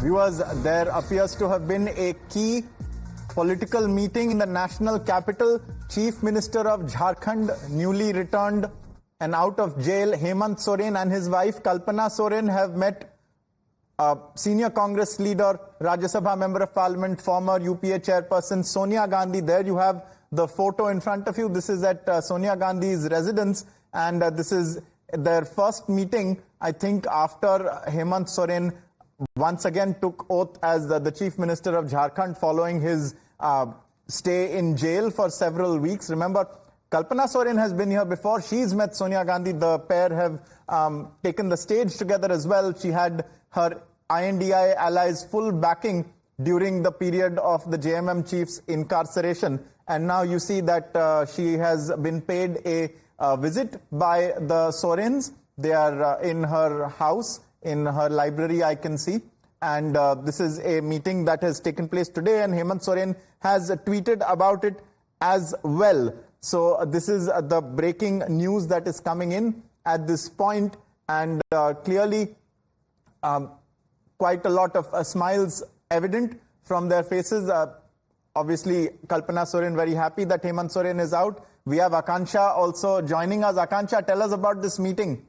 Viewers, there appears to have been a key political meeting in the national capital. Chief Minister of Jharkhand, newly returned and out of jail, Hemant Soren, and his wife Kalpana Soren have met senior Congress leader, Rajya Sabha Member of Parliament, former UPA chairperson Sonia Gandhi. There you have the photo in front of you. This is at Sonia Gandhi's residence, and this is their first meeting, I think, after Hemant Soren once again took oath as the Chief Minister of Jharkhand following his stay in jail for several weeks. Remember, Kalpana Soren has been here before. She's met Sonia Gandhi. The pair have taken the stage together as well. She had her INDI allies' full backing during the period of the JMM chief's incarceration. And now you see that she has been paid a visit by the Sorens. They are in her house, in her library, I can see. And this is a meeting that has taken place today, and Hemant Soren has tweeted about it as well. So this is the breaking news that is coming in at this point, and clearly quite a lot of smiles evident from their faces. Obviously, Kalpana Soren very happy that Hemant Soren is out. We have Akansha also joining us. Akansha, tell us about this meeting.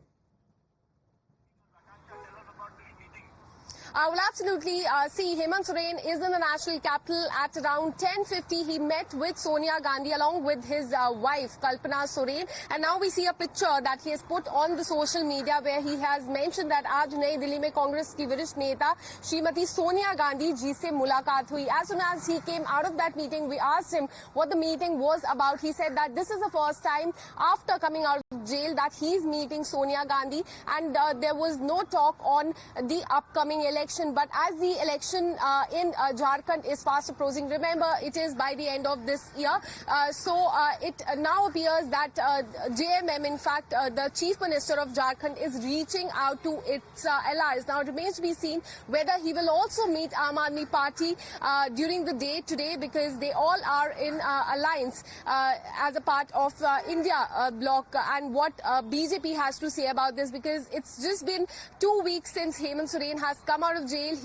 Well, absolutely. See, Hemant Soren is in the national capital at around 10:50. He met with Sonia Gandhi along with his wife, Kalpana Soren. And now we see a picture that he has put on the social media where he has mentioned that आज नई दिल्ली में कांग्रेस की वरिष्ठ नेता श्रीमती सोनिया गांधी जी से मुलाकात हुई. As soon as he came out of that meeting, we asked him what the meeting was about. He said that this is the first time after coming out of jail that he's meeting Sonia Gandhi, and there was no talk on the upcoming election. But as the election in Jharkhand is fast approaching, remember it is by the end of this year, so it now appears that JMM, in fact the Chief Minister of Jharkhand, is reaching out to its allies. Now it remains to be seen whether he will also meet Aam Aadmi Party during the day today, because they all are in alliance as a part of India bloc, and what BJP has to say about this, because it's just been 2 weeks since Hemant Soren has come out of jail.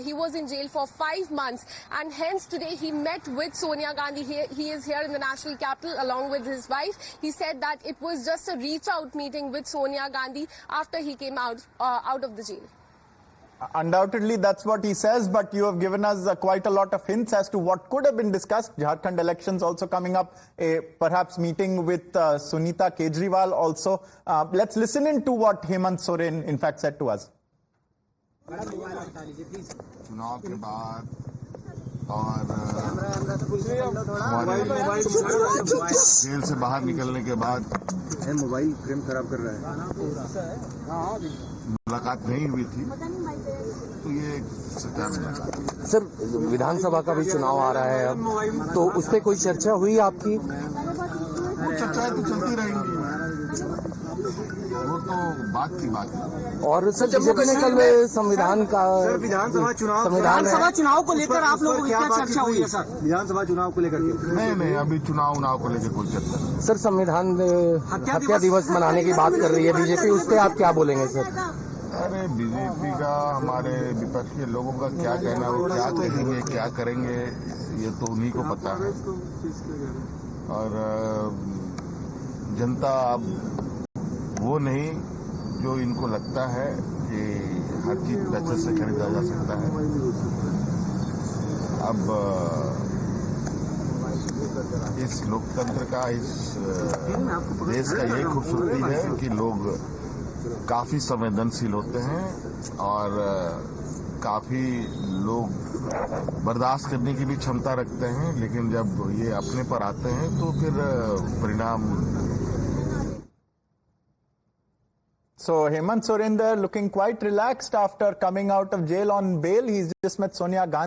He was in jail for 5 months, and hence today he met with Sonia Gandhi. He is here in the national capital along with his wife. He said that it was just a reach-out meeting with Sonia Gandhi after he came out of the jail. Undoubtedly, that's what he says, but you have given us quite a lot of hints as to what could have been discussed. Jharkhand elections also coming up, a perhaps meeting with Sunita Kejriwal also. Let's listen in to what Hemant Soren in fact said to us. चुनाव के बाद और jail से बाहर निकलने के बाद mobile frame खराब कर रहा है, मुलाकात नहीं हुई थी, तो ये सच्चा मुलाकात। सर विधानसभा का भी चुनाव आ रहा है अब, तो उस पर कोई चर्चा हुई आपकी? चर्चाएं तो चलती रहेंगी, वो तो बात की बात है। और सर बीजेपी ने कल संविधान का विधानसभा चुनाव को लेकर आप लोगों को क्या चर्चा हुई है सर? विधानसभा चुनाव को लेकर नहीं, अभी चुनाव को लेकर कोई चर्चा नहीं। सर संविधान हत्या दिवस मनाने की बात कर रही है बीजेपी, उस पर आप क्या बोलेंगे सर? अरे बीजेपी का, हमारे विपक्षी लोगों का क्या कहना, वो क्या कहेंगे क्या करेंगे ये तो उन्हीं को पता है। और जनता अब वो नहीं जो इनको लगता है कि हर चीज पैसे से खरीदा जा सकता है। अब इस लोकतंत्र का, इस देश का यही खूबसूरती है कि लोग काफी संवेदनशील होते हैं और काफी लोग बर्दाश्त करने की भी क्षमता रखते हैं, लेकिन जब ये अपने पर आते हैं तो फिर परिणाम। So Hemant Soren there looking quite relaxed after coming out of jail on bail. He's just met Sonia Gandhi.